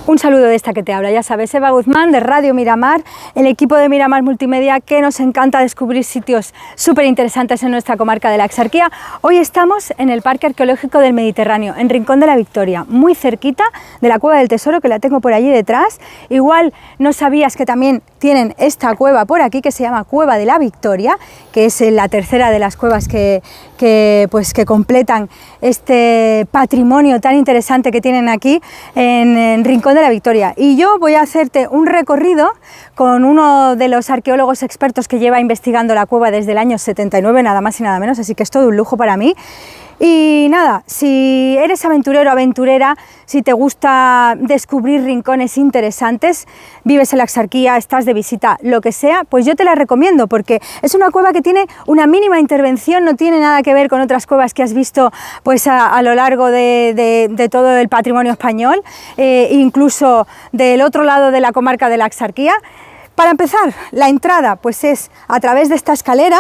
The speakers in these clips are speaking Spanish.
Un saludo de esta que te habla, ya sabes, Eva Guzmán de Radio Miramar, el equipo de Miramar Multimedia, que nos encanta descubrir sitios súper interesantes en nuestra comarca de la Axarquía. Hoy estamos en el Parque Arqueológico del Mediterráneo, en Rincón de la Victoria, muy cerquita de la Cueva del Tesoro, que la tengo por allí detrás. Igual no sabías que también tienen esta cueva por aquí, que se llama Cueva de la Victoria, que es la tercera de las cuevas que completan este patrimonio tan interesante que tienen aquí en Rincón de la Victoria. Y yo voy a hacerte un recorrido con uno de los arqueólogos expertos que lleva investigando la cueva desde el año 79, nada más y nada menos, así que es todo un lujo para mí. Y nada, si eres aventurero o aventurera, si te gusta descubrir rincones interesantes, vives en la Axarquía, estás de visita, lo que sea, pues yo te la recomiendo, porque es una cueva que tiene una mínima intervención, no tiene nada que ver con otras cuevas que has visto pues a lo largo de todo el patrimonio español, incluso del otro lado de la comarca de la Axarquía. Para empezar, la entrada pues es a través de esta escalera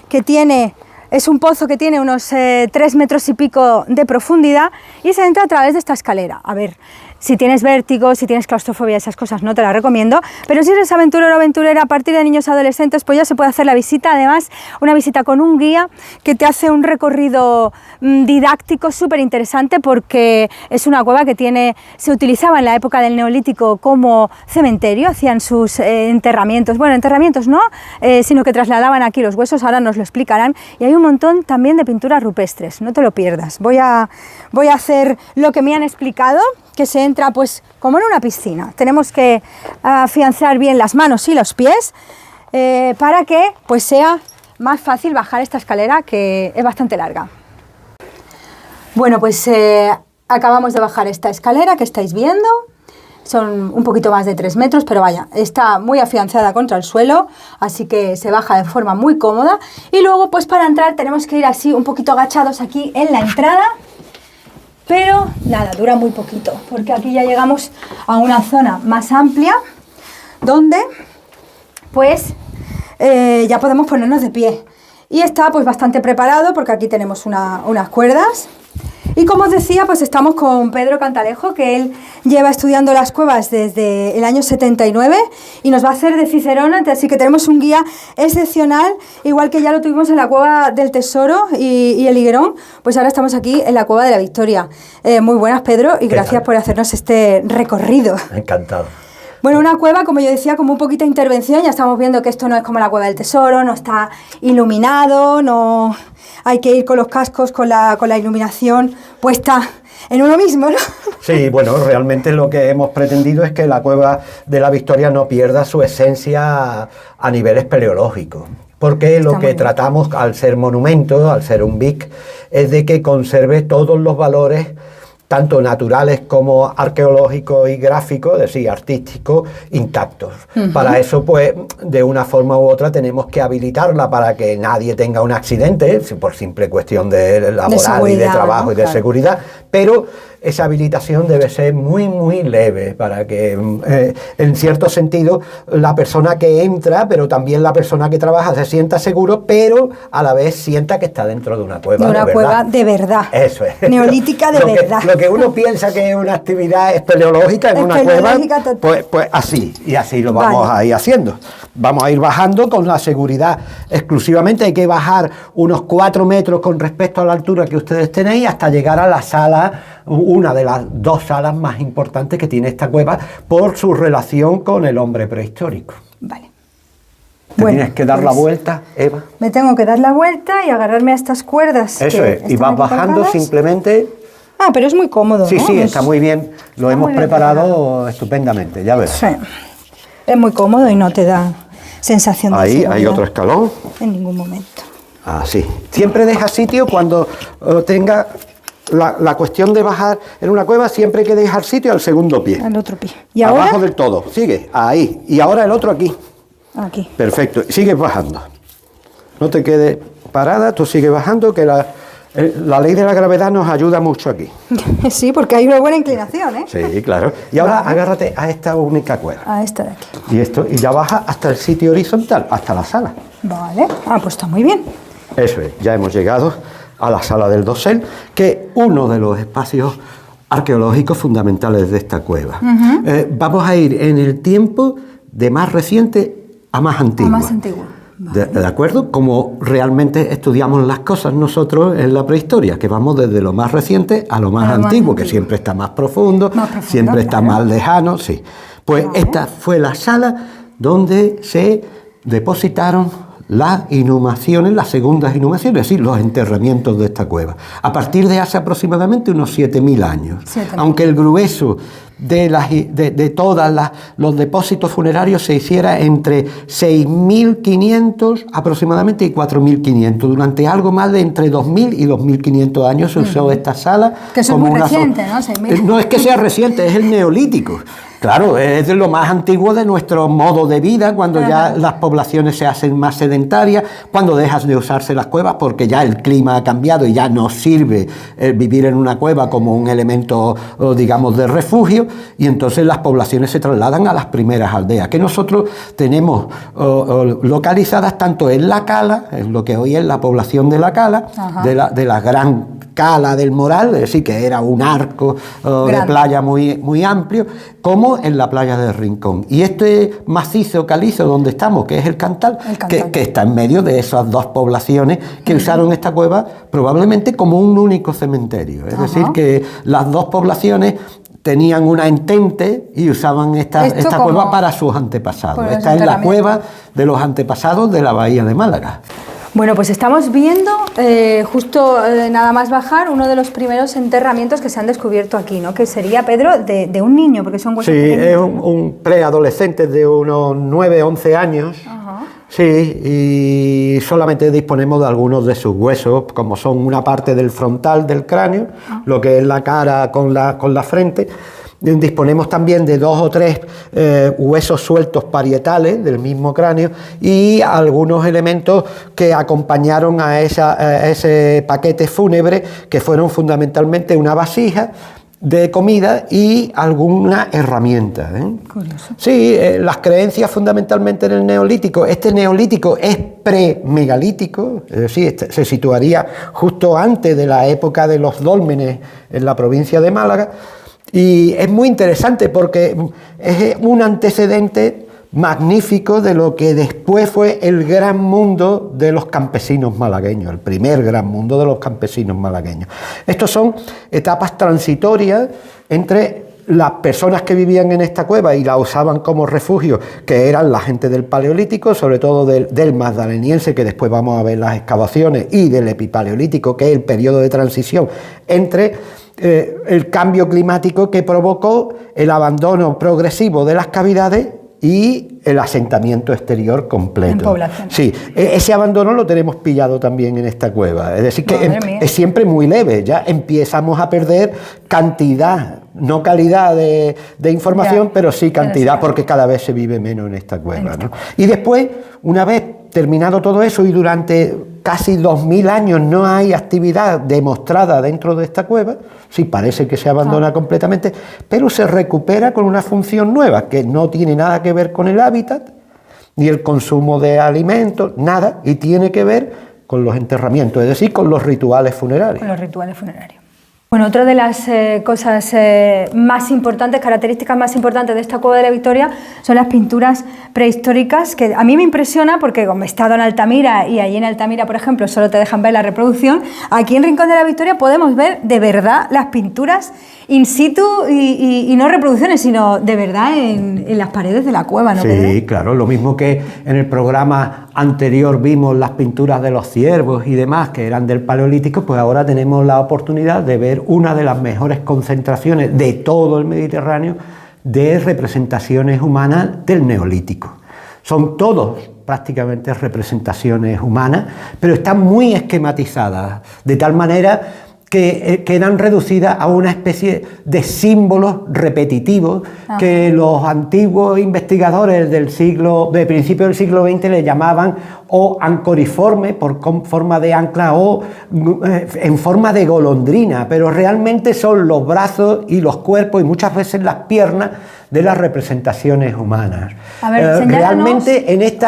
que tiene... Es un pozo que tiene unos 3 metros y pico de profundidad y se entra a través de esta escalera. A ver, si tienes vértigo, si tienes claustrofobia, esas cosas no te las recomiendo, pero si eres aventurero o aventurera a partir de niños y adolescentes, pues ya se puede hacer la visita. Además, una visita con un guía que te hace un recorrido didáctico súper interesante, porque es una cueva que se utilizaba en la época del Neolítico como cementerio, hacían sus enterramientos, bueno, enterramientos no, sino que trasladaban aquí los huesos, ahora nos lo explicarán, y hay un montón también de pinturas rupestres, no te lo pierdas. Voy a hacer lo que me han explicado, que se entra pues como en una piscina. Tenemos que afianzar bien las manos y los pies para que pues sea más fácil bajar esta escalera, que es bastante larga. Bueno, pues acabamos de bajar esta escalera que estáis viendo. Son un poquito más de 3 metros, pero vaya, está muy afianzada contra el suelo, así que se baja de forma muy cómoda. Y luego pues para entrar tenemos que ir así un poquito agachados aquí en la entrada. Pero nada, dura muy poquito, porque aquí ya llegamos a una zona más amplia donde pues ya podemos ponernos de pie. Y está pues bastante preparado, porque aquí tenemos unas cuerdas. Y como os decía, pues estamos con Pedro Cantalejo, que él lleva estudiando las cuevas desde el año 79 y nos va a hacer de cicerón, así que tenemos un guía excepcional, igual que ya lo tuvimos en la Cueva del Tesoro y el Higuerón, pues ahora estamos aquí en la Cueva de la Victoria. Muy buenas, Pedro, y gracias por hacernos este recorrido. Encantado. Bueno, una cueva, como yo decía, con muy poquita intervención. Ya estamos viendo que esto no es como la Cueva del Tesoro, no está iluminado, no hay que ir con los cascos, con la iluminación puesta en uno mismo, ¿no? Sí, bueno, realmente lo que hemos pretendido es que la Cueva de la Victoria no pierda su esencia a nivel espeleológico, porque lo que tratamos, al ser monumento, al ser un BIC, es de que conserve todos los valores, tanto naturales como arqueológicos y gráficos, es decir, artísticos, intactos. Para eso, pues, de una forma u otra tenemos que habilitarla para que nadie tenga un accidente, por simple cuestión de laboral y de trabajo, ¿no? Y de seguridad, pero esa habilitación debe ser muy, muy leve, para que, en cierto sentido, la persona que entra, pero también la persona que trabaja, se sienta seguro, pero a la vez sienta que está dentro de una cueva. De una cueva de verdad. Eso es. Neolítica de verdad. Lo que uno piensa que es una actividad espeleológica en una cueva, pues así, y así lo vamos a ir haciendo. Vamos a ir bajando con la seguridad exclusivamente. Hay que bajar unos 4 metros con respecto a la altura que ustedes tenéis hasta llegar a la sala, una de las 2 salas más importantes que tiene esta cueva por su relación con el hombre prehistórico. Vale. Tienes que dar la vuelta, Eva. Me tengo que dar la vuelta y agarrarme a estas cuerdas. Eso es, y vas bajando simplemente. Ah, pero es muy cómodo, sí, ¿no? Sí, está muy bien. Lo hemos preparado estupendamente, ya ves. Sí. Es muy cómodo y no te da sensación de inseguridad. Ahí hay otro escalón. En ningún momento. Así. Siempre deja sitio cuando tenga la cuestión de bajar en una cueva, siempre hay que dejar sitio al segundo pie. Al otro pie. ¿Y ahora? Abajo del todo. Sigue, ahí. Y ahora el otro aquí. Aquí. Perfecto. Sigues bajando. No te quedes parada, tú sigues bajando, que la ley de la gravedad nos ayuda mucho aquí. Sí, porque hay una buena inclinación, ¿eh? Sí, claro. Y ahora agárrate a esta única cuerda. A esta de aquí. Y ya baja hasta el sitio horizontal, hasta la sala. Vale. Ah, pues está muy bien. Eso es. Ya hemos llegado a la sala del dosel, que uno de los espacios arqueológicos fundamentales de esta cueva. Vamos a ir en el tiempo de más reciente a más antiguo. A más antiguo. Vale. ¿De acuerdo? Como realmente estudiamos las cosas nosotros en la prehistoria, que vamos desde lo más reciente a lo más antiguo, que siempre está más profundo, siempre está más lejano, sí. Pues esta fue la sala donde se depositaron las inhumaciones, las segundas inhumaciones, es decir, los enterramientos de esta cueva, a partir de hace aproximadamente unos 7.000 años. Aunque el grueso de todos los depósitos funerarios se hiciera entre 6.500 aproximadamente y 4.500. Durante algo más de entre 2.000 y 2.500 años se usó esta sala. Que eso como es muy reciente, ¿no? No es que sea reciente, es el neolítico. Claro, es de lo más antiguo de nuestro modo de vida, cuando ya las poblaciones se hacen más sedentarias, cuando dejas de usarse las cuevas porque ya el clima ha cambiado y ya no sirve vivir en una cueva como un elemento, digamos, de refugio, y entonces las poblaciones se trasladan a las primeras aldeas, que nosotros tenemos localizadas tanto en La Cala, en lo que hoy es la población de La Cala, de la gran Cala del Moral, es decir, que era un arco de playa muy, muy amplio, como en la playa del Rincón. Y este macizo calizo donde estamos, que es el Cantal, que está en medio de esas dos poblaciones que usaron esta cueva probablemente como un único cementerio. Es decir, que las dos poblaciones tenían una entente y usaban esta cueva para sus antepasados. Esta es la cueva de los antepasados de la Bahía de Málaga. Bueno, pues estamos viendo, justo nada más bajar, uno de los primeros enterramientos que se han descubierto aquí, ¿no? Que sería, Pedro, de un niño, porque son huesos pequeños. Es un preadolescente de unos 9, 11 años. Sí, y solamente disponemos de algunos de sus huesos, como son una parte del frontal del cráneo, lo que es la cara con la frente. Disponemos también de 2 o 3 huesos sueltos parietales del mismo cráneo y algunos elementos que acompañaron a ese paquete fúnebre, que fueron fundamentalmente una vasija de comida y alguna herramienta. Curioso. Sí, las creencias fundamentalmente en el neolítico. Este neolítico es pre-megalítico, es decir, se situaría justo antes de la época de los dólmenes en la provincia de Málaga. Y es muy interesante porque es un antecedente magnífico de lo que después fue el gran mundo de los campesinos malagueños, el primer gran mundo de los campesinos malagueños. Estos son etapas transitorias entre las personas que vivían en esta cueva y la usaban como refugio, que eran la gente del Paleolítico, sobre todo del Magdaleniense, que después vamos a ver las excavaciones, y del Epipaleolítico, que es el periodo de transición entre el cambio climático que provocó el abandono progresivo de las cavidades y el asentamiento exterior completo. En población. Sí, ese abandono lo tenemos pillado también en esta cueva. Es decir, que es siempre muy leve. Ya empezamos a perder cantidad, no calidad de información, pero sí cantidad, porque cada vez se vive menos en esta cueva, ¿no? Y después, una vez terminado todo eso y durante casi 2000 años no hay actividad demostrada dentro de esta cueva, sí parece que se abandona completamente, pero se recupera con una función nueva que no tiene nada que ver con el hábitat, ni el consumo de alimentos, nada, y tiene que ver con los enterramientos, es decir, con los rituales funerarios. Con los rituales funerarios. Bueno, otra de las cosas más importantes, características más importantes de esta Cueva de la Victoria son las pinturas prehistóricas, que a mí me impresiona porque como he estado en Altamira y allí en Altamira, por ejemplo, solo te dejan ver la reproducción, aquí en Rincón de la Victoria podemos ver de verdad las pinturas in situ y no reproducciones, sino de verdad en las paredes de la cueva, ¿no? Sí, claro, lo mismo que en el programa anterior vimos las pinturas de los ciervos y demás que eran del Paleolítico, pues ahora tenemos la oportunidad de ver una de las mejores concentraciones de todo el Mediterráneo de representaciones humanas del Neolítico. Son todos prácticamente representaciones humanas, pero están muy esquematizadas, de tal manera que quedan reducidas a una especie de símbolos repetitivos que los antiguos investigadores de principios del siglo XX le llamaban o ancoriforme, por forma de ancla, o en forma de golondrina, pero realmente son los brazos y los cuerpos y muchas veces las piernas de las representaciones humanas. A ver, realmente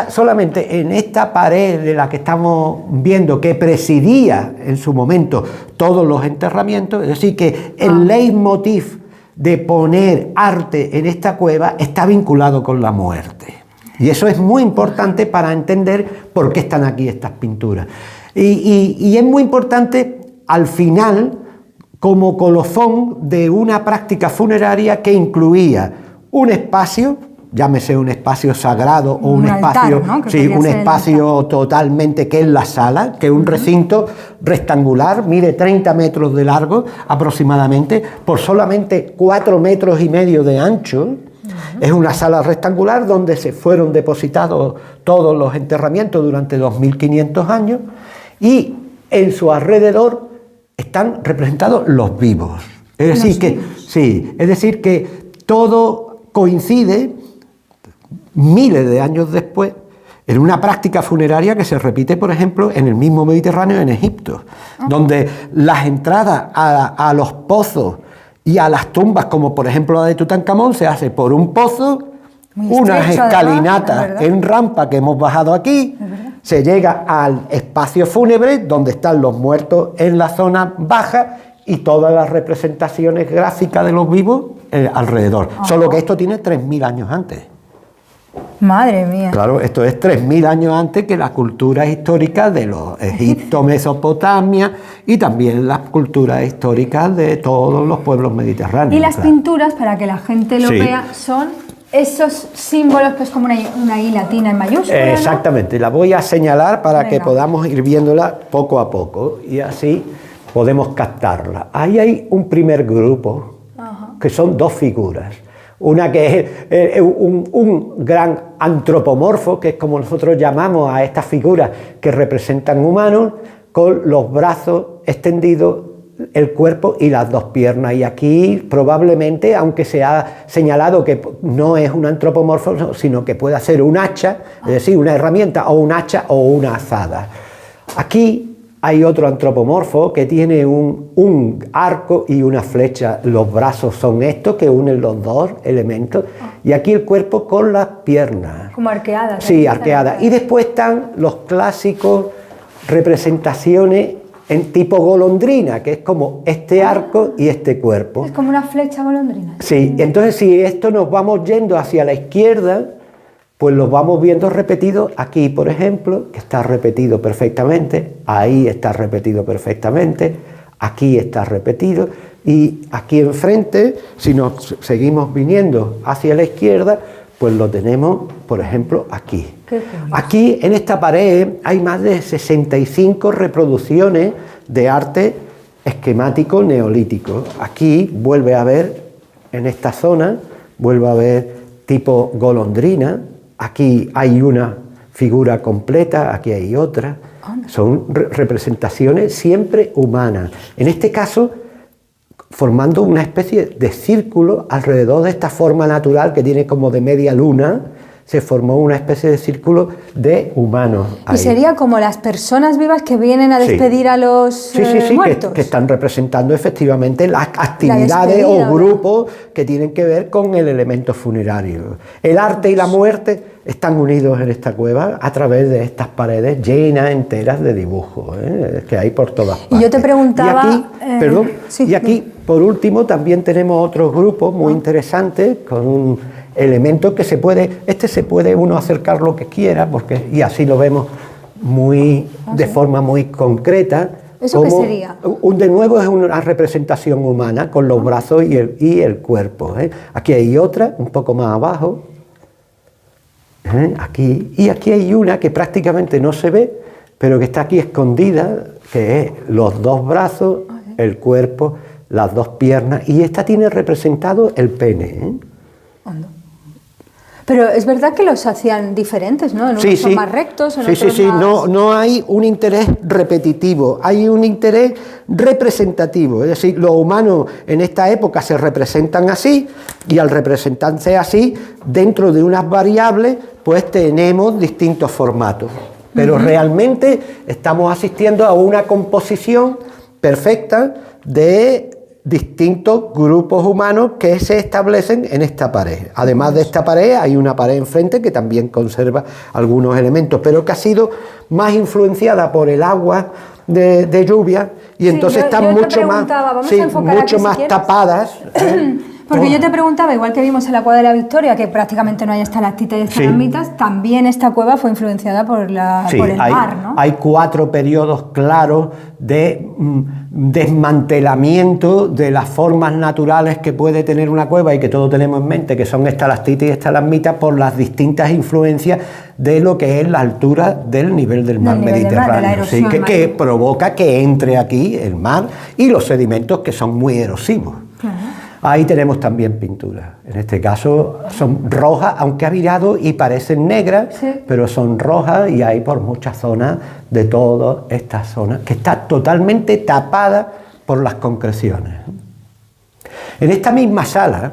solamente en esta pared de la que estamos viendo, que presidía en su momento todos los enterramientos, es decir, que el leitmotiv de poner arte en esta cueva está vinculado con la muerte. Y eso es muy importante para entender por qué están aquí estas pinturas. Y es muy importante al final como colofón de una práctica funeraria que incluía un espacio, llámese un espacio sagrado o un espacio, altar, ¿no? Sí, un espacio totalmente, que es la sala, que es un recinto rectangular, mide 30 metros de largo aproximadamente, por solamente 4,5 metros de ancho. Es una sala rectangular donde se fueron depositados todos los enterramientos durante 2500 años, y en su alrededor están representados los vivos. Es decir, que todo coincide miles de años después en una práctica funeraria que se repite, por ejemplo, en el mismo Mediterráneo, en Egipto, donde las entradas a los pozos y a las tumbas, como por ejemplo la de Tutankamón, se hace por un pozo, unas escalinatas en rampa que hemos bajado aquí, se llega al espacio fúnebre donde están los muertos en la zona baja y todas las representaciones gráficas de los vivos alrededor. Solo que esto tiene 3000 años antes. Madre mía. Claro, esto es 3000 años antes que la cultura histórica de los Egipto, Mesopotamia, y también las culturas históricas de todos los pueblos mediterráneos. Y las pinturas, para que la gente lo vea, son esos símbolos, que es como una I latina en mayúscula, exactamente, ¿no? La voy a señalar para que podamos ir viéndola poco a poco y así podemos captarla. Ahí hay un primer grupo, que son dos figuras. Una que es un gran antropomorfo, que es como nosotros llamamos a estas figuras que representan humanos, con los brazos extendidos, el cuerpo y las dos piernas. Y aquí probablemente, aunque se ha señalado que no es un antropomorfo, sino que puede ser un hacha, es decir, una herramienta, o un hacha o una azada. Aquí hay otro antropomorfo que tiene un arco y una flecha. Los brazos son estos que unen los dos elementos. Y aquí el cuerpo con las piernas. Como arqueadas. Sí, arqueadas. Y después están los clásicos representaciones en tipo golondrina, que es como este arco y este cuerpo. Es como una flecha golondrina. Sí, entonces si esto nos vamos yendo hacia la izquierda, pues los vamos viendo repetidos aquí, por ejemplo, que está repetido perfectamente, ahí está repetido perfectamente, aquí está repetido, y aquí enfrente, si nos seguimos viniendo hacia la izquierda, pues lo tenemos, por ejemplo, aquí. Aquí, en esta pared, hay más de 65 reproducciones de arte esquemático neolítico. Aquí vuelve a haber, en esta zona, vuelve a haber tipo golondrina. Aquí hay una figura completa, aquí hay otra. Son representaciones siempre humanas. En este caso, formando una especie de círculo alrededor de esta forma natural que tiene como de media luna, se formó una especie de círculo de humanos. Y sería como las personas vivas que vienen a despedir a los muertos. Que están representando efectivamente las actividades o grupos que tienen que ver con el elemento funerario. El arte y la muerte están unidos en esta cueva a través de estas paredes llenas enteras de dibujos, que hay por todas partes. Y yo te preguntaba... Y aquí, por último, también tenemos otros grupos muy interesantes con un elemento que se puede uno acercar lo que quiera, y así lo vemos de forma muy concreta. ¿Eso qué sería? De nuevo es una representación humana con los brazos y el cuerpo. Aquí hay otra, un poco más abajo. Aquí hay una que prácticamente no se ve, pero que está aquí escondida, que es los dos brazos, el cuerpo, las dos piernas, y esta tiene representado el pene. Pero es verdad que los hacían diferentes, ¿no? En unos son más rectos, en otros más... No hay un interés repetitivo, hay un interés representativo. Es decir, los humanos en esta época se representan así, y al representarse así, dentro de unas variables, pues tenemos distintos formatos. Pero realmente estamos asistiendo a una composición perfecta de distintos grupos humanos que se establecen en esta pared. Además de esta pared, hay una pared enfrente que también conserva algunos elementos, pero que ha sido más influenciada por el agua de lluvia, y entonces están mucho más, mucho más tapadas. Porque yo te preguntaba, igual que vimos en la cueva de la Victoria, que prácticamente no hay estalactitas y estalagmitas, también esta cueva fue influenciada por el mar, ¿no? Hay 4 periodos claros de desmantelamiento de las formas naturales que puede tener una cueva y que todos tenemos en mente, que son estalactitas y estalagmitas, por las distintas influencias de lo que es la altura del nivel del mar Mediterráneo, que provoca que entre aquí el mar y los sedimentos que son muy erosivos. Ahí tenemos también pinturas. En este caso son rojas, aunque ha virado y parecen negras, pero son rojas, y hay por muchas zonas de toda esta zona que está totalmente tapada por las concreciones. En esta misma sala,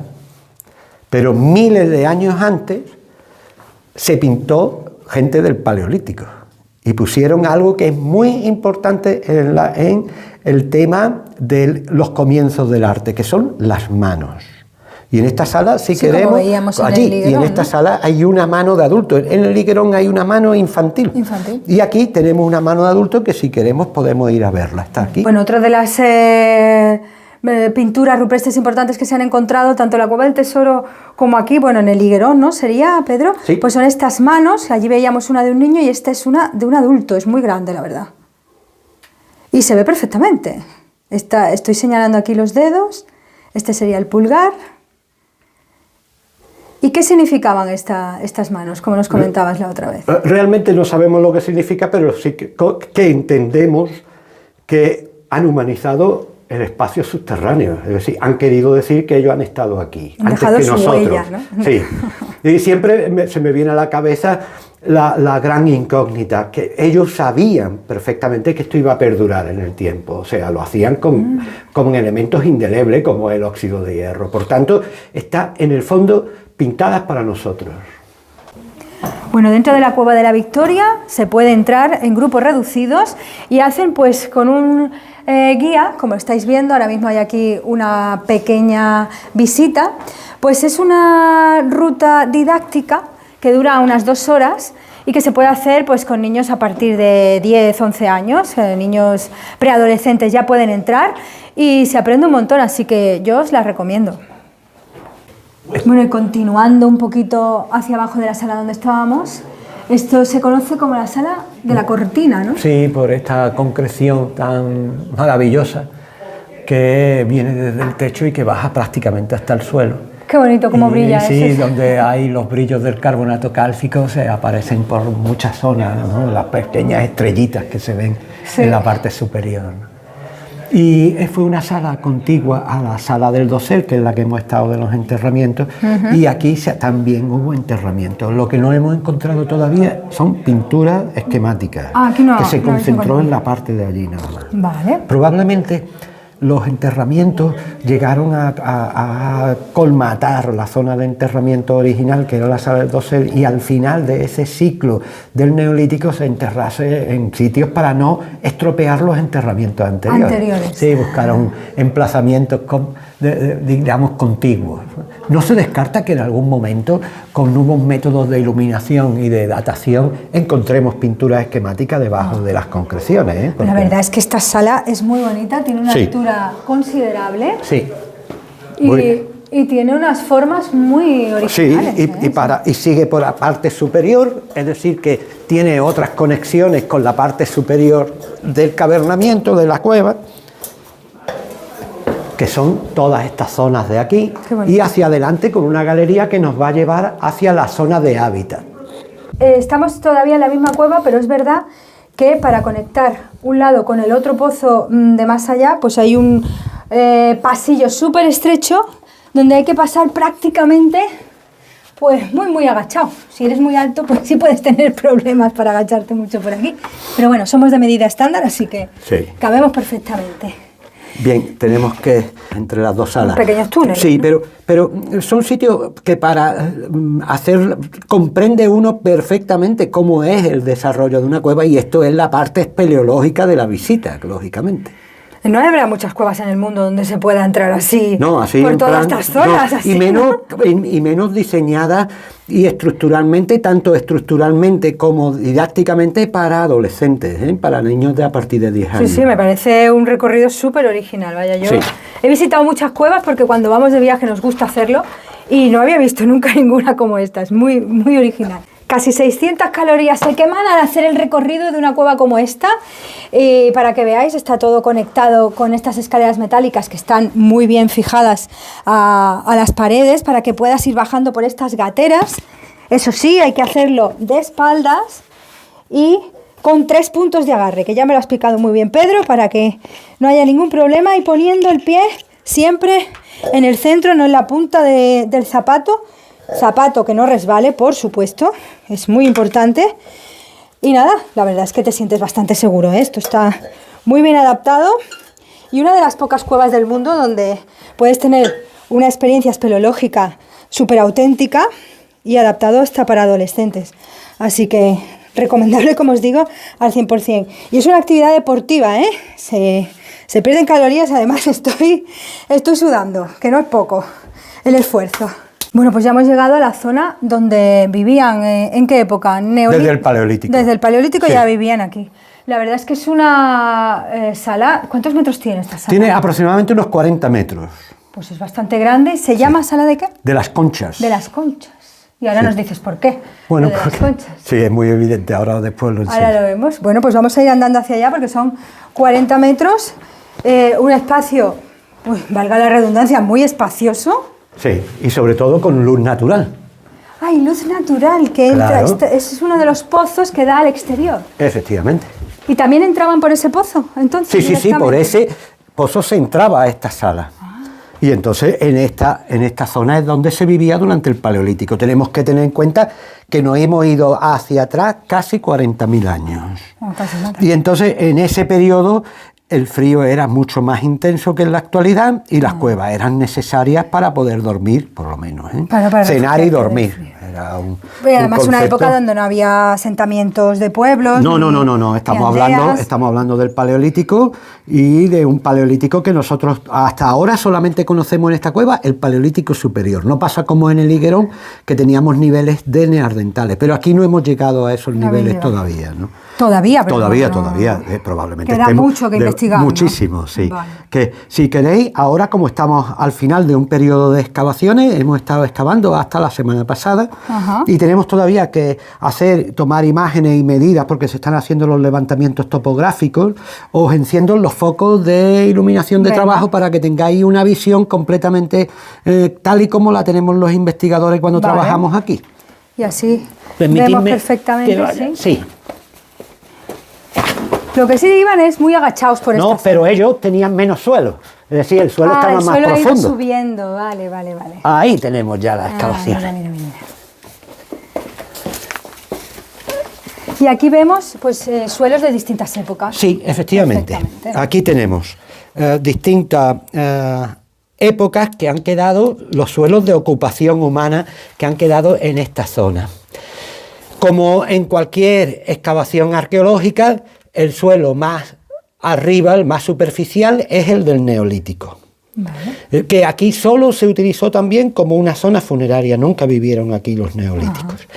pero miles de años antes, se pintó gente del Paleolítico y pusieron algo que es muy importante en el tema de los comienzos del arte, que son las manos. Y en esta sala, si queremos, allí, y en esta sala hay una mano de adulto. En el Higuerón hay una mano infantil. Y aquí tenemos una mano de adulto que, si queremos, podemos ir a verla. Está aquí. Bueno, otra de las pinturas rupestres importantes que se han encontrado, tanto en la Cueva del Tesoro como aquí, bueno, en el Higuerón, ¿no? ¿Sería, Pedro? Sí. Pues son estas manos. Allí veíamos una de un niño y esta es una de un adulto. Es muy grande, la verdad. Y se ve perfectamente. Estoy señalando aquí los dedos. Este sería el pulgar. ¿Y qué significaban estas manos, como nos comentabas la otra vez? Realmente no sabemos lo que significa, pero sí que entendemos que han humanizado el espacio subterráneo. Es decir, han querido decir que ellos han estado aquí han antes que nosotros. Huella, ¿no? Sí. Y siempre se me viene a la cabeza la gran incógnita, que ellos sabían perfectamente que esto iba a perdurar en el tiempo. O sea, lo hacían con elementos indelebles como el óxido de hierro. Por tanto, está en el fondo pintadas para nosotros. Bueno, dentro de la Cueva de la Victoria se puede entrar en grupos reducidos y hacen pues con un guía, como estáis viendo, ahora mismo hay aquí una pequeña visita, pues es una ruta didáctica que dura unas 2 horas y que se puede hacer pues con niños a partir de 10, 11 años, niños preadolescentes ya pueden entrar y se aprende un montón, así que yo os la recomiendo. Bueno, y continuando un poquito hacia abajo de la sala donde estábamos, esto se conoce como la sala de la cortina, ¿no? Sí, por esta concreción tan maravillosa que viene desde el techo y que baja prácticamente hasta el suelo. Qué bonito cómo brilla eso. Sí, donde hay los brillos del carbonato cálcico se aparecen por muchas zonas, ¿no? Las pequeñas estrellitas que se ven en la parte superior. Y fue una sala contigua a la sala del dosel, que es la que hemos estado de los enterramientos, y aquí también hubo enterramientos. Lo que no hemos encontrado todavía son pinturas esquemáticas, que se concentró en la parte de allí nada más. Vale. Probablemente los enterramientos llegaron a colmatar la zona de enterramiento original, que era la sala del dosel, y al final de ese ciclo del Neolítico se enterrase en sitios para no estropear los enterramientos anteriores. Sí, buscaron emplazamientos, digamos, contiguos. No se descarta que en algún momento, con nuevos métodos de iluminación y de datación, encontremos pinturas esquemáticas debajo de las concreciones, ¿eh? La verdad es que esta sala es muy bonita, tiene una altura considerable. Sí. Y tiene unas formas muy originales. Sí, y sigue por la parte superior, es decir, que tiene otras conexiones con la parte superior del cavernamiento de la cueva, que son todas estas zonas de aquí, y hacia adelante con una galería que nos va a llevar hacia la zona de hábitat. Estamos todavía en la misma cueva, pero es verdad que para conectar un lado con el otro pozo de más allá, pues hay un pasillo súper estrecho donde hay que pasar prácticamente pues muy agachado. Si eres muy alto, pues sí puedes tener problemas para agacharte mucho por aquí. Pero bueno, somos de medida estándar, así que cabemos perfectamente. Bien, tenemos que, entre las dos salas... Pequeños túneles. Sí, pero son sitios que para comprende uno perfectamente cómo es el desarrollo de una cueva, y esto es la parte espeleológica de la visita, lógicamente. No habrá muchas cuevas en el mundo donde se pueda entrar así, así por todas estas zonas. No, así, y menos diseñadas y estructuralmente, tanto estructuralmente como didácticamente para adolescentes, para niños de a partir de 10 años. Sí, me parece un recorrido súper original. Vaya, yo he visitado muchas cuevas porque cuando vamos de viaje nos gusta hacerlo y no había visto nunca ninguna como esta, es muy, muy original. Casi 600 calorías se queman al hacer el recorrido de una cueva como esta. Para que veáis, está todo conectado con estas escaleras metálicas que están muy bien fijadas a las paredes para que puedas ir bajando por estas gateras. Eso sí, hay que hacerlo de espaldas y con 3 puntos de agarre, que ya me lo ha explicado muy bien Pedro, para que no haya ningún problema, y poniendo el pie siempre en el centro, no en la punta del zapato. Zapato que no resbale, por supuesto, es muy importante. Y nada, la verdad es que te sientes bastante seguro, ¿eh? Esto está muy bien adaptado y una de las pocas cuevas del mundo donde puedes tener una experiencia espeleológica súper auténtica y adaptado hasta para adolescentes. Así que recomendable, como os digo, al 100%. Y es una actividad deportiva, ¿eh? Se pierden calorías, además estoy sudando, que no es poco el esfuerzo. Bueno, pues ya hemos llegado a la zona donde vivían. ¿En qué época? Desde el Paleolítico. Desde el Paleolítico ya vivían aquí. La verdad es que es una sala... ¿Cuántos metros tiene esta sala? Tiene aproximadamente unos 40 metros. Pues es bastante grande. ¿Se llama sala de qué? De las Conchas. De las Conchas. Y ahora nos dices por qué. Bueno, de las Conchas. Sí, es muy evidente. Ahora después lo enseño. Ahora lo vemos. Bueno, pues vamos a ir andando hacia allá porque son 40 metros. Un espacio, valga la redundancia, muy espacioso. Sí, y sobre todo con luz natural. ¡Ay, luz natural! Que entra. Claro. Es uno de los pozos que da al exterior. Efectivamente. ¿Y también entraban por ese pozo, entonces? Sí, por ese pozo se entraba a esta sala. Y entonces en esta zona es donde se vivía durante el Paleolítico. Tenemos que tener en cuenta que nos hemos ido hacia atrás casi 40.000 años. Casi nada. Y entonces en ese periodo el frío era mucho más intenso que en la actualidad y las cuevas eran necesarias para poder dormir, por lo menos, ¿eh? Para cenar y dormir. Era además una época donde no había asentamientos de pueblos. No. Estamos hablando del Paleolítico y de un Paleolítico que nosotros hasta ahora solamente conocemos en esta cueva, el Paleolítico superior. No pasa como en el Higuerón, que teníamos niveles de neandertales, pero aquí no hemos llegado a esos niveles todavía, ¿no? Todavía, probablemente queda mucho que investigar, muchísimo, ¿no? Sí. Vale. Que si queréis, ahora como estamos al final de un periodo de excavaciones, hemos estado excavando hasta la semana pasada. Ajá. Y tenemos todavía que tomar imágenes y medidas porque se están haciendo los levantamientos topográficos. Os enciendo los focos de iluminación de trabajo para que tengáis una visión completamente tal y como la tenemos los investigadores cuando trabajamos aquí. Y así vemos perfectamente. Sí. Lo que sí iban es muy agachados por esta zona. Pero ellos tenían menos suelo. Es decir, el suelo estaba más profundo. El suelo ha ido subiendo, vale. Ahí tenemos ya las excavaciones. Mira. Y aquí vemos suelos de distintas épocas. Sí, efectivamente. Aquí tenemos distintas épocas que han quedado, los suelos de ocupación humana que han quedado en esta zona. Como en cualquier excavación arqueológica, el suelo más arriba, el más superficial, es el del Neolítico. Vale. Que aquí solo se utilizó también como una zona funeraria, nunca vivieron aquí los neolíticos.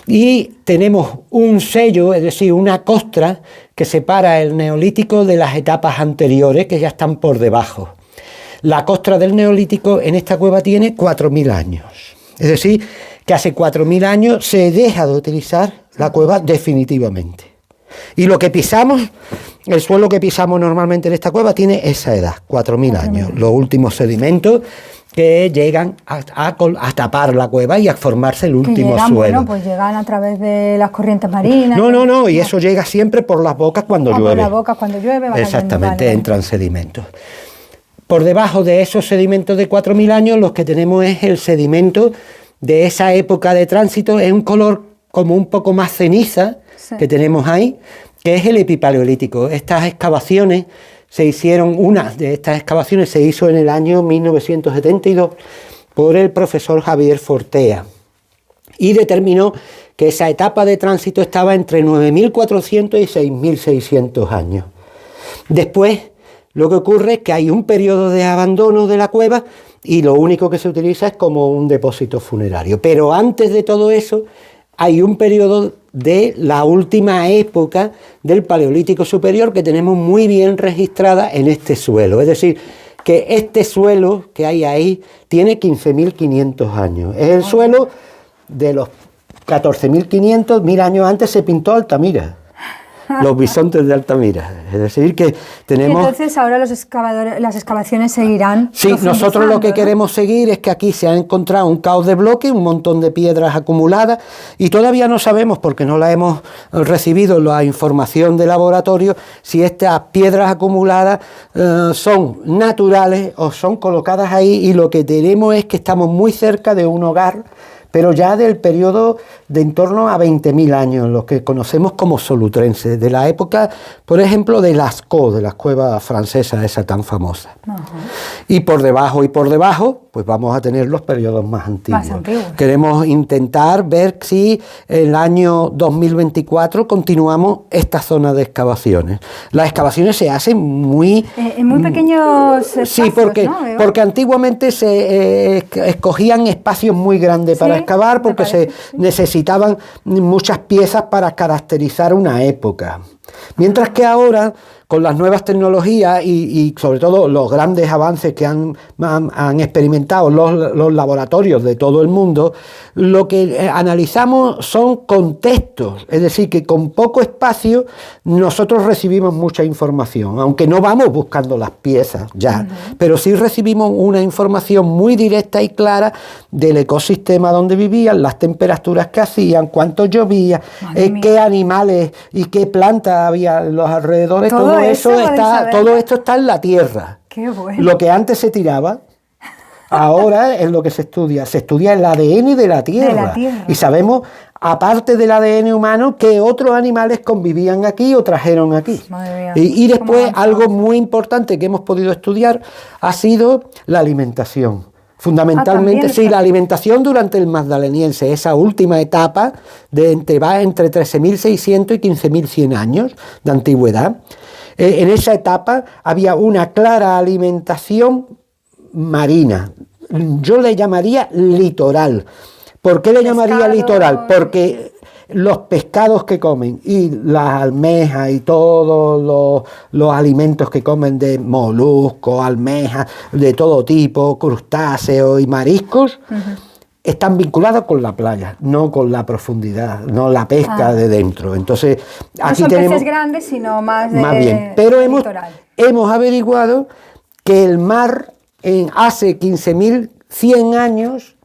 Y tenemos un sello, es decir, una costra que separa el Neolítico de las etapas anteriores que ya están por debajo. La costra del Neolítico en esta cueva tiene 4.000 años. Es decir, que hace 4.000 años se deja de utilizar la cueva definitivamente. Y lo que pisamos, el suelo que pisamos normalmente en esta cueva tiene esa edad, 4.000 años. Los últimos sedimentos que llegan a tapar la cueva y a formarse el último suelo. Bueno, pues llegan a través de las corrientes marinas. No, y eso llega siempre por las bocas cuando llueve. Por las bocas cuando llueve. Exactamente, entran sedimentos. Por debajo de esos sedimentos de 4.000 años, los que tenemos es el sedimento de esa época de tránsito, es un color como un poco más ceniza, que tenemos ahí, que es el epipaleolítico. Estas excavaciones una de estas excavaciones se hizo en el año 1972 por el profesor Javier Fortea y determinó que esa etapa de tránsito estaba entre 9.400 y 6.600 años. Después lo que ocurre es que hay un periodo de abandono de la cueva y lo único que se utiliza es como un depósito funerario. Pero antes de todo eso hay un periodo de la última época del Paleolítico Superior que tenemos muy bien registrada en este suelo. Es decir, que este suelo que hay ahí tiene 15.500 años. Es el suelo de los 14.500, 1000 años antes se pintó Altamira. Los bisontes de Altamira. Es decir, que tenemos... Y entonces ahora las excavaciones seguirán. Sí, nosotros lo que queremos seguir es que aquí se ha encontrado un caos de bloques, un montón de piedras acumuladas, y todavía no sabemos, porque no la hemos recibido la información de laboratorio, si estas piedras acumuladas son naturales o son colocadas ahí, y lo que tenemos es que estamos muy cerca de un hogar, pero ya del periodo de en torno a 20.000 años, los que conocemos como solutrenses, de la época, por ejemplo, de Lascaux, de las cuevas francesas, esa tan famosa. Y por debajo, pues vamos a tener los periodos más antiguos. Queremos intentar ver si el año 2024 continuamos esta zona de excavaciones. Las excavaciones se hacen muy... en muy pequeños espacios, sí, porque antiguamente se escogían espacios muy grandes para excavar, porque se necesitaban muchas piezas para caracterizar una época. Mientras que ahora, con las nuevas tecnologías y sobre todo los grandes avances que han experimentado los laboratorios de todo el mundo, lo que analizamos son contextos, es decir, que con poco espacio nosotros recibimos mucha información, aunque no vamos buscando las piezas ya, pero sí recibimos una información muy directa y clara del ecosistema donde vivían, las temperaturas que hacían, cuánto llovía, qué animales y qué plantas había en los alrededores. Todo esto está en la Tierra. Qué bueno. Lo que antes se tiraba, ahora es lo que se estudia. Se estudia el ADN de la Tierra. Y sabemos, aparte del ADN humano, que otros animales convivían aquí o trajeron aquí. Y después, algo muy importante que hemos podido estudiar ha sido la alimentación. Fundamentalmente, la alimentación durante el Magdaleniense, esa última etapa va entre 13.600 y 15.100 años de antigüedad. En esa etapa había una clara alimentación marina. Yo le llamaría litoral. ¿Por qué le llamaría litoral? Porque los pescados que comen y las almejas y todos los alimentos que comen de moluscos, almejas, de todo tipo, crustáceos y mariscos, están vinculados con la playa, no con la profundidad, no la pesca de dentro. Entonces, aquí no son tenemos peces grandes, sino más bien. Pero litoral. hemos averiguado que el mar hace 15.100 años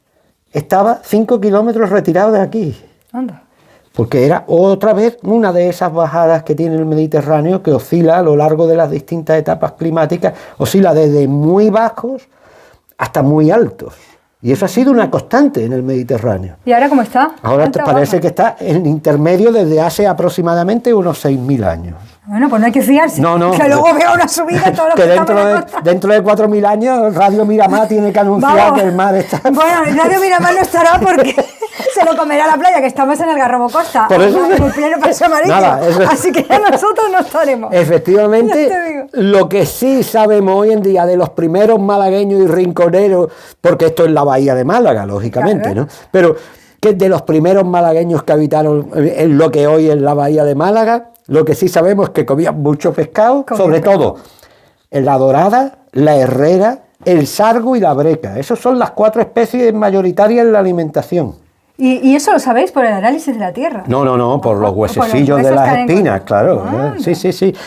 estaba 5 kilómetros retirado de aquí. Anda. Porque era otra vez una de esas bajadas que tiene el Mediterráneo, que oscila a lo largo de las distintas etapas climáticas, oscila desde muy bajos hasta muy altos. Y eso ha sido una constante en el Mediterráneo. ¿Y ahora cómo está? Ahora parece que está en intermedio desde hace aproximadamente unos 6.000 años. Bueno, pues no hay que fiarse. No. Que luego vea una subida todo lo que dentro de 4.000 años Radio Miramar tiene que anunciar que el mar está... Bueno, Radio Miramar no estará porque se lo comerá la playa, que estamos en el Garrobo Costa. Por eso... En el pleno Paseo Amarillo. Así que ya nosotros no estaremos. Efectivamente, lo que sí sabemos hoy en día de los primeros malagueños y rinconeros, porque esto es la bahía de Málaga, lógicamente, ¿no? Pero que de los primeros malagueños que habitaron en lo que hoy es la bahía de Málaga, lo que sí sabemos es que comían mucho pescado, sobre todo la dorada, la herrera, el sargo y la breca. Esas son las 4 especies mayoritarias en la alimentación. ¿Y eso lo sabéis por el análisis de la tierra? No, por los huesecillos de las espinas, claro. Sí.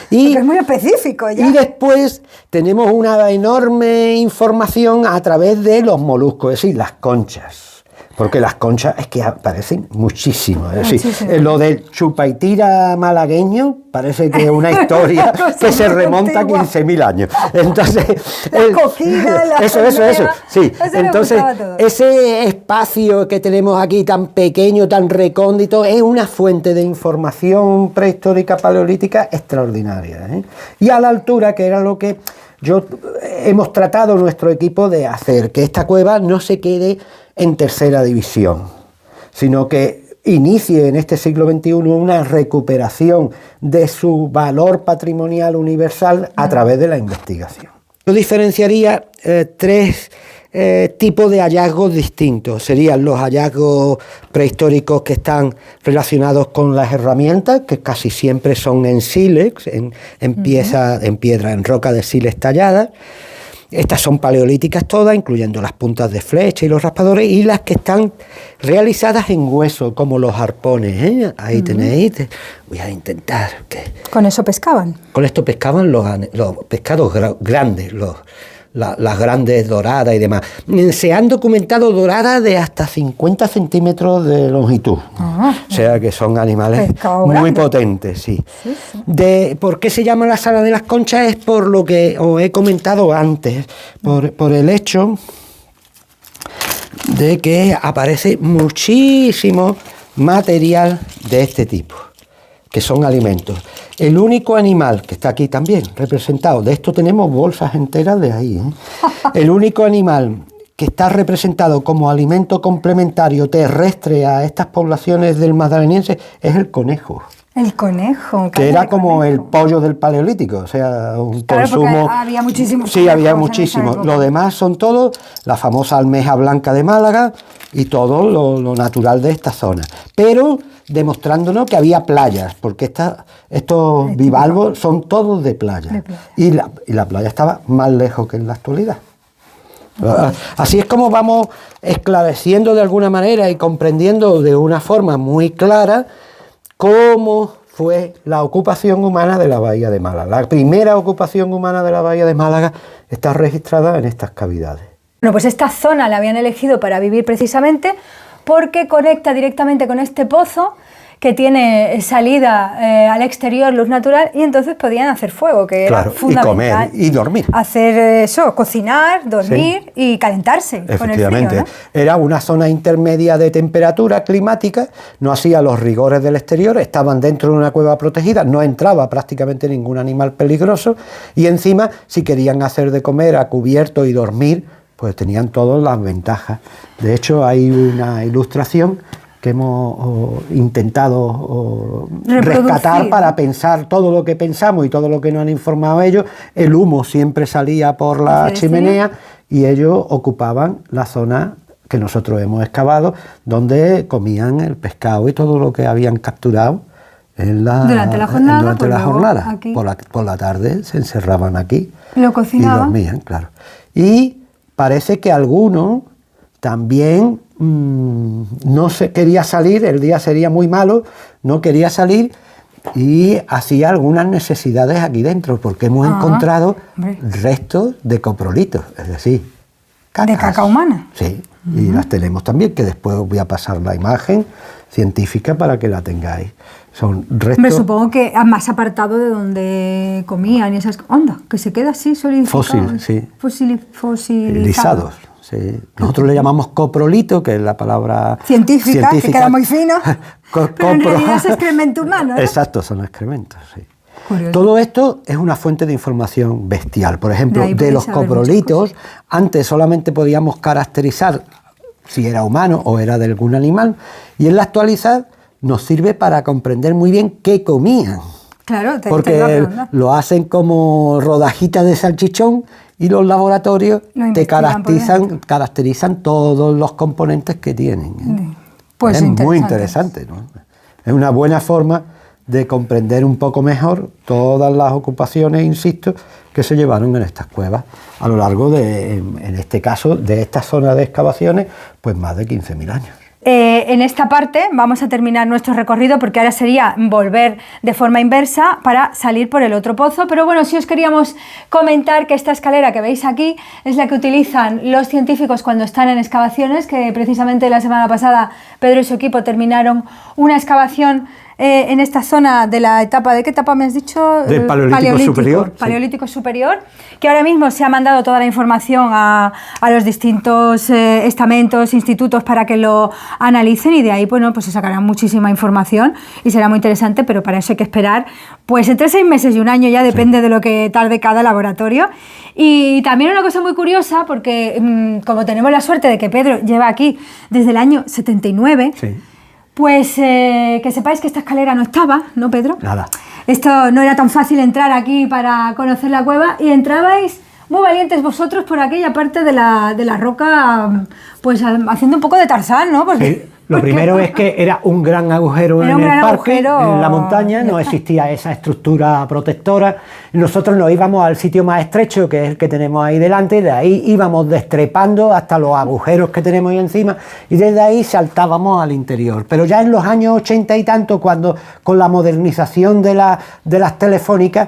Porque es muy específico ya. Y después tenemos una enorme información a través de los moluscos, es decir, las conchas. Porque las conchas es que aparecen muchísimo. Es decir, lo del chupaitira malagueño parece que es una historia que se remonta a 15.000 años. Entonces, la cocina, la eso. Sí. Entonces, ese espacio que tenemos aquí tan pequeño, tan recóndito, es una fuente de información prehistórica paleolítica extraordinaria. Y a la altura, que era lo que hemos tratado nuestro equipo de hacer, que esta cueva no se quede en tercera división, sino que inicie en este siglo XXI una recuperación de su valor patrimonial universal a través de la investigación. Yo diferenciaría tres tipos de hallazgos distintos. Serían los hallazgos prehistóricos que están relacionados con las herramientas, que casi siempre son en sílex, en piedra, en roca de sílex tallada. Estas son paleolíticas todas, incluyendo las puntas de flecha y los raspadores, y las que están realizadas en hueso, como los arpones, ¿eh? Ahí tenéis, voy a intentar. ¿Con eso pescaban? Con esto pescaban los pescados grandes, las grandes doradas y demás. Se han documentado doradas de hasta 50 centímetros de longitud. O sea que son animales muy potentes, sí. ¿Por qué se llama la Sala de las Conchas? Es por lo que os he comentado antes, por el hecho de que aparece muchísimo material de este tipo, que son alimentos. El único animal que está aquí también representado, de esto tenemos bolsas enteras de ahí, el único animal que está representado como alimento complementario terrestre a estas poblaciones del Magdaleniense es el conejo. El conejo. Que era como el pollo del Paleolítico, o sea, un consumo... había muchísimos. Sí, había muchísimos. Lo demás son todos, la famosa almeja blanca de Málaga y todo lo natural de esta zona. Pero demostrándonos que había playas, porque estos bivalvos son todos de playa. Y la playa estaba más lejos que en la actualidad. Así es como vamos esclareciendo de alguna manera y comprendiendo de una forma muy clara cómo fue la ocupación humana de la bahía de Málaga. La primera ocupación humana de la bahía de Málaga está registrada en estas cavidades. Bueno, pues esta zona la habían elegido para vivir precisamente porque conecta directamente con este pozo que tiene salida al exterior, luz natural, y entonces podían hacer fuego, que era fundamental. Y comer y dormir. Hacer eso, cocinar, dormir y calentarse con el frío, ¿no? Era una zona intermedia de temperatura climática, no hacía los rigores del exterior, estaban dentro de una cueva protegida, no entraba prácticamente ningún animal peligroso, y encima, si querían hacer de comer a cubierto y dormir, pues tenían todas las ventajas. De hecho, hay una ilustración que hemos intentado rescatar para pensar todo lo que pensamos y todo lo que nos han informado ellos. El humo siempre salía por la chimenea y ellos ocupaban la zona que nosotros hemos excavado, donde comían el pescado y todo lo que habían capturado durante la jornada. Por la tarde se encerraban aquí. Lo cocinaban. Y dormían, claro. Y parece que algunos también no se quería salir, el día sería muy malo, no quería salir y hacía algunas necesidades aquí dentro, porque hemos encontrado restos de coprolitos, es decir, cacas. ¿De caca humana? Sí, y las tenemos también, que después os voy a pasar la imagen científica para que la tengáis. Son restos... Me supongo que más apartado de donde comían y esas... Onda, que se queda así solidificado. Fósil, sí. Fosilizados. Sí. Nosotros le llamamos coprolito, que es la palabra científica. Que queda muy fino, pero en realidad es excremento humano, ¿no? Exacto, son excrementos, sí. Curioso. Todo esto es una fuente de información bestial. Por ejemplo, de los coprolitos, antes solamente podíamos caracterizar si era humano o era de algún animal, y en la actualidad nos sirve para comprender muy bien qué comían. Claro, porque lo hacen como rodajitas de salchichón y los laboratorios te caracterizan todos los componentes que tienen. Pues es muy interesante, ¿no? Es una buena forma de comprender un poco mejor todas las ocupaciones, insisto, que se llevaron en estas cuevas a lo largo de, en este caso, de esta zona de excavaciones, pues más de 15.000 años. En esta parte vamos a terminar nuestro recorrido porque ahora sería volver de forma inversa para salir por el otro pozo, pero bueno, sí os queríamos comentar que esta escalera que veis aquí es la que utilizan los científicos cuando están en excavaciones, que precisamente la semana pasada Pedro y su equipo terminaron una excavación en esta zona de la etapa, ¿de qué etapa me has dicho? Del Paleolítico Superior. Paleolítico Superior, que ahora mismo se ha mandado toda la información a los distintos estamentos, institutos para que lo analicen y de ahí bueno, pues se sacará muchísima información y será muy interesante, pero para eso hay que esperar pues entre 6 meses y un año, ya depende de lo que tarde cada laboratorio. Y también una cosa muy curiosa, porque como tenemos la suerte de que Pedro lleva aquí desde el año 79, Pues que sepáis que esta escalera no estaba, ¿no, Pedro? Nada. Esto no era tan fácil entrar aquí para conocer la cueva y entrabais muy valientes vosotros por aquella parte de la roca, pues haciendo un poco de Tarzán, ¿no? Sí. Lo primero es que era un gran agujero en el parque, en la montaña, no existía esa estructura protectora. Nosotros nos íbamos al sitio más estrecho, que es el que tenemos ahí delante, y de ahí íbamos destrepando hasta los agujeros que tenemos ahí encima, y desde ahí saltábamos al interior. Pero ya en los años 80 y tanto, cuando con la modernización de las telefónicas,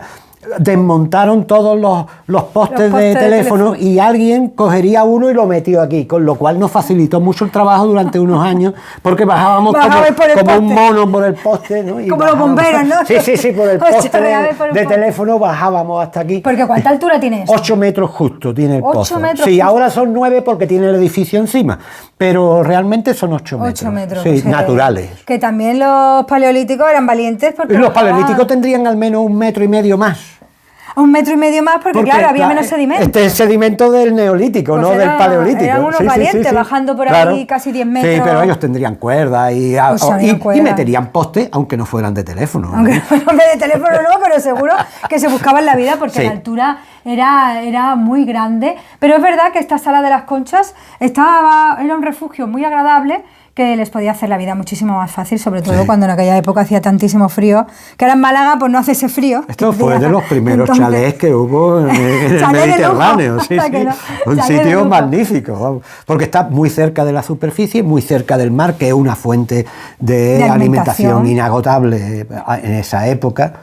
desmontaron todos los postes de teléfono y alguien cogería uno y lo metió aquí, con lo cual nos facilitó mucho el trabajo durante unos años, porque bajábamos como un mono por el poste, ¿no? Y como los bomberos, ¿no? Sí, por el poste de teléfono bajábamos hasta aquí. Porque ¿cuánta altura tiene eso? 8 metros justo tiene el pozo. 8 metros. Sí, ahora son 9 porque tiene el edificio encima, pero realmente son 8 metros. 8 metros. Sí, naturales. Que también los paleolíticos eran valientes porque... Los paleolíticos tendrían al menos 1,5 metros más. 1,5 metros más porque claro, había menos sedimento. Este es sedimento del neolítico, pues no del paleolítico. Eran unos valientes bajando por ahí casi 10 metros. Sí, pero ellos tendrían cuerda y meterían postes, aunque no fueran de teléfono. Aunque fueran de teléfono no, pero seguro que se buscaban la vida porque la altura era muy grande. Pero es verdad que esta Sala de las Conchas era un refugio muy agradable, que les podía hacer la vida muchísimo más fácil, sobre todo cuando en aquella época hacía tantísimo frío, que ahora en Málaga pues no hace ese frío. Esto fue de los primeros chalés que hubo en el Mediterráneo, un sitio magnífico, porque está muy cerca de la superficie, muy cerca del mar, que es una fuente de alimentación inagotable en esa época.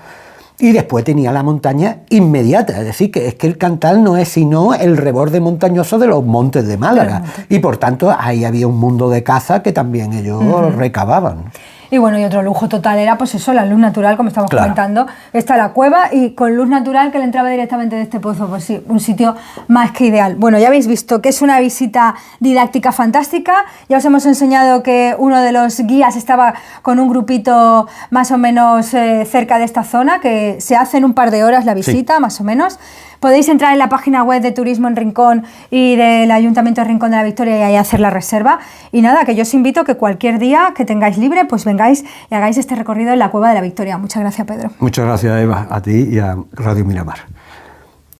Y después tenía la montaña inmediata, es decir, que el Cantal no es sino el reborde montañoso de los montes de Málaga. Y por tanto ahí había un mundo de caza que también ellos recababan. Y bueno, y otro lujo total era pues eso, la luz natural, como estamos comentando. Está la cueva y con luz natural que le entraba directamente de este pozo, pues sí, un sitio más que ideal. Bueno, ya habéis visto que es una visita didáctica fantástica, ya os hemos enseñado que uno de los guías estaba con un grupito más o menos cerca de esta zona, que se hace en un par de horas la visita, más o menos. Podéis entrar en la página web de Turismo en Rincón y del Ayuntamiento de Rincón de la Victoria y ahí hacer la reserva. Y nada, que yo os invito que cualquier día que tengáis libre, pues vengáis y hagáis este recorrido en la Cueva de la Victoria. Muchas gracias, Pedro. Muchas gracias, Eva, a ti y a Radio Miramar.